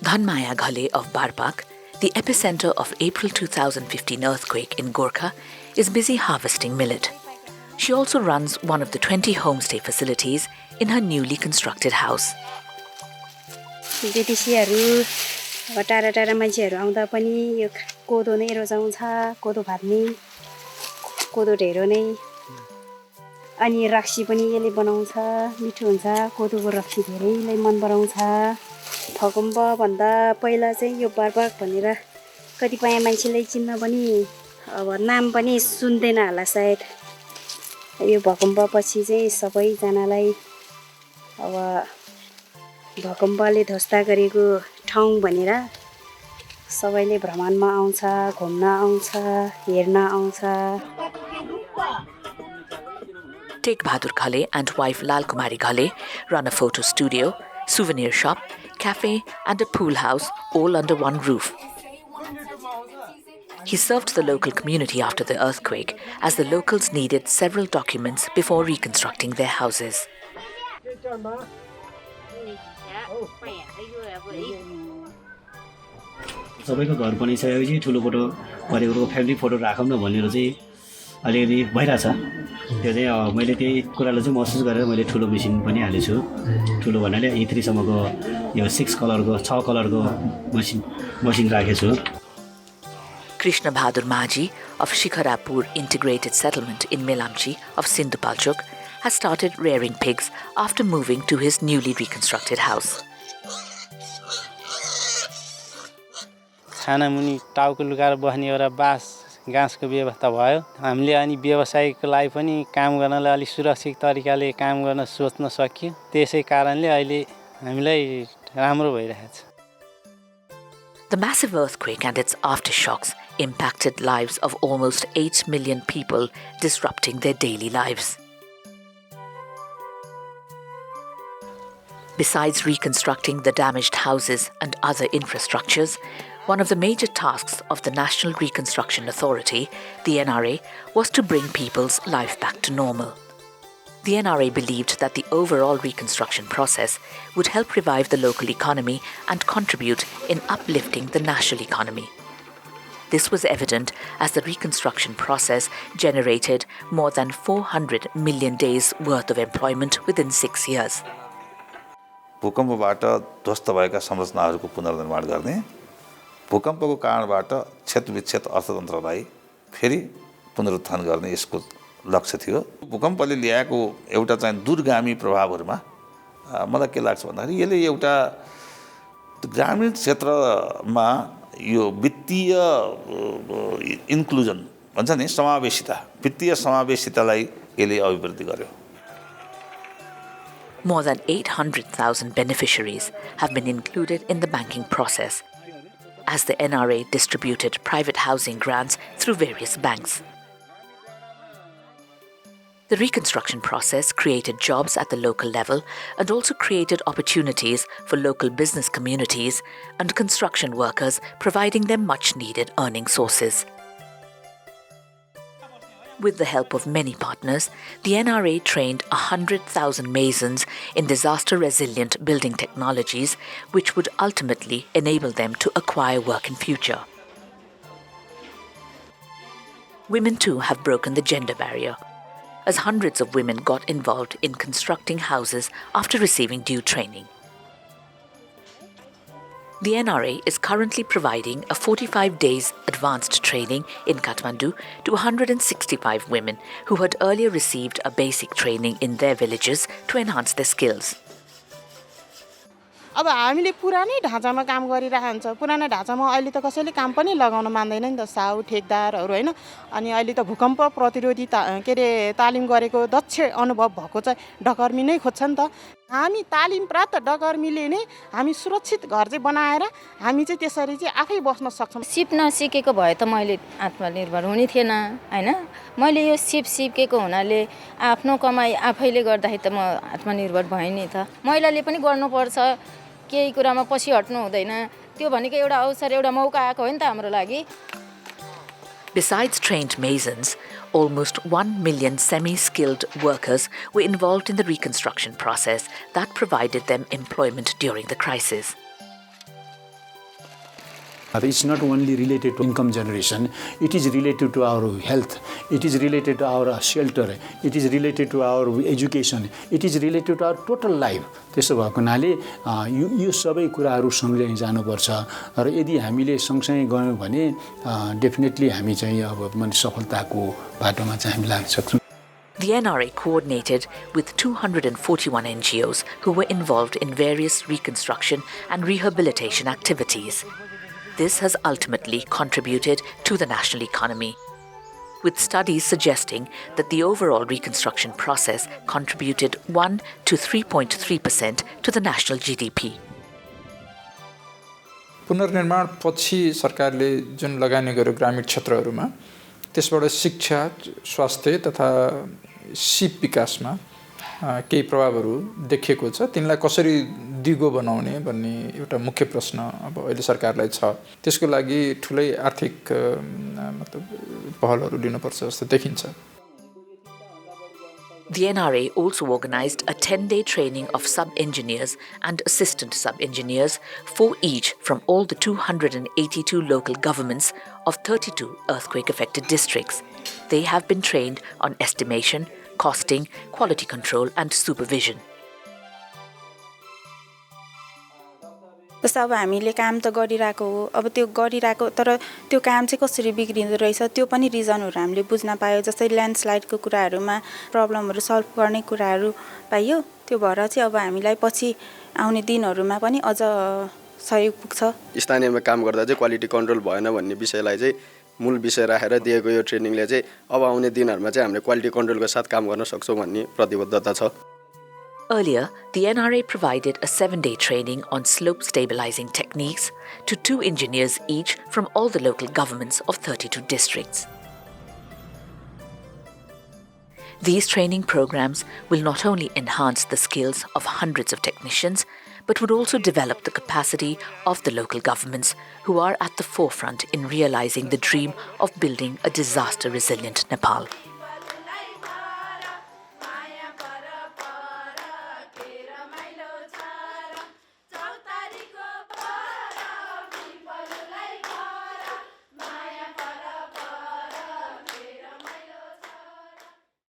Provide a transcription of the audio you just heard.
Dhanmaya Ghale of Barpak, the epicenter of April 2015 earthquake in Gorkha, is busy harvesting millet. She also runs one of the 20 homestay facilities in her newly constructed house. टाढा टाढा मान्छेहरू आउँदा पनि यो कोदो नै रोजाउँछ कोदो भात्ने कोदो ढेँडो नै अनि रक्सी पनि यसले बनाउँछ मिठो हुन्छ कोदोको रक्सी धेरैले मन पराउँछ भूकम्प भन्दा पहिला चाहिँ यो बारबाग भनेर कतिपय मान्छेले चिन्न पनि अब नाम पनि सुन्दैन होला सायद यो भूकम्प पछि चाहिँ सबैजनालाई अब भूकम्पले ध्वस्त गरेको ठाउँ भनेर सबैले भ्रमणमा आउँछ घुम्न आउँछ हेर्न आउँछ. Tek Bahadur Ghale and wife Lal Kumari Ghale run a photo studio, souvenir shop, cafe and a pool house all under one roof. He served the local community after the earthquake as the locals needed several documents before reconstructing their houses. सबैको घर बनिसकेपछि ठुलो photo गरेको family photo राखौँ न भनेर चाहिँ अलिकति भइरहेछ त्यो चाहिँ मैले त्यही कुरालाई चाहिँ महसुस गरेर मैले ठुलो मेसिन पनि हालेको छु ठुलो भन्नाले E3 सम्मको यो 6 कलरको 6 कलरको मसिन राखेको छु. Krishna Bahadur Maji of Shikharapur Integrated Settlement in Melamchi of Sindhupalchok has started rearing pigs after moving to his newly reconstructed house. खाना मुनि टाउको लुकाएर बस्ने एउटा बास घाँसको व्यवस्था भयो हामीले अनि व्यवसायको लागि पनि काम गर्नलाई अलि सुरक्षित तरिकाले काम गर्न सोच्न सकियो त्यसै कारणले अहिले हामीलाई राम्रो भइरहेछ. The massive earthquake and its aftershocks impacted lives of almost 8 million people, disrupting their daily lives. Besides reconstructing the damaged houses and other infrastructures, one of the major tasks of the National Reconstruction Authority, the NRA, was to bring people's life back to normal. The NRA believed that the overall reconstruction process would help revive the local economy and contribute in uplifting the national economy. This was evident as the reconstruction process generated more than 400 million days worth of employment within 6 years. भूकम्पबाट ध्वस्त भएका संरचनाहरूको पुनर्निर्माण गर्ने भूकम्पको कारणबाट क्षतविक्षत अर्थतन्त्रलाई फेरि पुनरुत्थान गर्ने यसको लक्ष्य थियो. भूकम्पले ल्याएको एउटा चाहिँ दूरगामी प्रभावहरुमा मलाई के लाग्छ भन्दाखेरि यसले एउटा ग्रामीण क्षेत्रमा यो वित्तीय इन्क्लुजन भन्छ नि समावेशिता वित्तीय समावेशितालाई यसले अभिवृद्धि गर्यो. More than 800,000 beneficiaries have been included in the banking process as the NRA distributed private housing grants through various banks. The reconstruction process created jobs at the local level and also created opportunities for local business communities and construction workers, providing them much-needed earning sources. With the help of many partners, the NRA trained 100,000 masons in disaster-resilient building technologies, which would ultimately enable them to acquire work in future. Women too have broken the gender barrier, as hundreds of women got involved in constructing houses after receiving due training. The NRA is currently providing a 45 days advanced training in Kathmandu to 165 women who had earlier received a basic training in their villages to enhance their skills. अब हामीले पुरानै ढाँचामा काम गरिरहेन्छ पुरानो ढाँचामा अहिले त कसैले काम पनि लगाउन मान्दैन नि त साउ ठेकदारहरु हैन अनि अहिले त भूकम्प प्रतिरोधी तालिम गरेको दक्ष अनुभव भएको चाहिँ डकर्मी नै खोज्छ नि त हामी तालिम प्राप्त डकर्मीले नै हामी सुरक्षित घर चाहिँ बनाएर हामी चाहिँ त्यसरी चाहिँ आफै बस्न सक्छौं. सिप्न सिकेको भए त मैले आत्मनिर्भर हुने थिएन हैन मैले यो सिकेको हुनाले आफ्नो कमाई आफैले गर्दाखेरि त म आत्मनिर्भर भए नि त महिलाले पनि गर्नुपर्छ केही कुरामा पछि हट्नु हुँदैन त्यो भनेको एउटा अवसर एउटा मौका आएको हो नि त हाम्रो लागि. Besides trained masons, almost 1 million semi-skilled workers were involved in the reconstruction process that provided them employment during the crisis. It's not only related to income generation, it is related to our health, it is related to our shelter, it is related to our education, it is related to our total life. त्यसो भएको हुनाले यो सबै कुराहरू सँगै जानुपर्छ र यदि हामीले सँगसँगै गयौँ भने डेफिनेटली हामी चाहिँ अब सफलताको बाटोमा चाहिँ हामी लाग्न सक्छौँ. The NRA coordinated with 241 NGOs who were involved in various reconstruction and rehabilitation activities. This has ultimately contributed to the national economy, with studies suggesting that the overall reconstruction process contributed 1 to 3.3% to the national GDP. पुनर्निर्माण पछि सरकारले जुन लगानी गर्यो ग्रामीण क्षेत्रहरूमा त्यसबाट शिक्षा, स्वास्थ्य तथा सिप विकासमा केही प्रभावहरू देखिएको छ. तिनलाई कसरी दिगो बनाउने भन्ने एउटा मुख्य प्रश्न अब अहिले सरकारलाई छ. त्यसको लागि ठुलै आर्थिक पहलहरू लिनुपर्छ जस्तो देखिन्छ. The NRA also organized a 10-day training of sub-engineers and assistant sub-engineers, 4 each from all the 282 local governments of 32 earthquake-affected districts. They have been trained on estimation, costing, quality control and supervision. जस्तो अब हामीले काम त गरिरहेको हो, अब त्यो गरिरहेको तर त्यो काम चाहिँ कसरी बिग्रिँदो रहेछ त्यो पनि रिजनहरू हामीले बुझ्न पायो. जस्तै ल्यान्डस्लाइडको कुराहरूमा प्रब्लमहरू सल्भ गर्ने कुराहरू पाइयो. त्यो भएर चाहिँ अब हामीलाई पछि आउने दिनहरूमा पनि अझ सहयोग पुग्छ. स्थानीयमा काम गर्दा चाहिँ क्वालिटी कन्ट्रोल भएन भन्ने विषयलाई चाहिँ मूल विषय राखेर दिएको यो ट्रेनिङले चाहिँ अब आउने दिनहरूमा चाहिँ हामीले क्वालिटी कन्ट्रोलको साथ काम गर्न सक्छौं भन्ने प्रतिबद्धता छ. Earlier, the NRA provided a 7-day training on slope stabilizing techniques to 2 engineers each from all the local governments of 32 districts. These training programs will not only enhance the skills of hundreds of technicians, but would also develop the capacity of the local governments who are at the forefront in realizing the dream of building a disaster-resilient Nepal.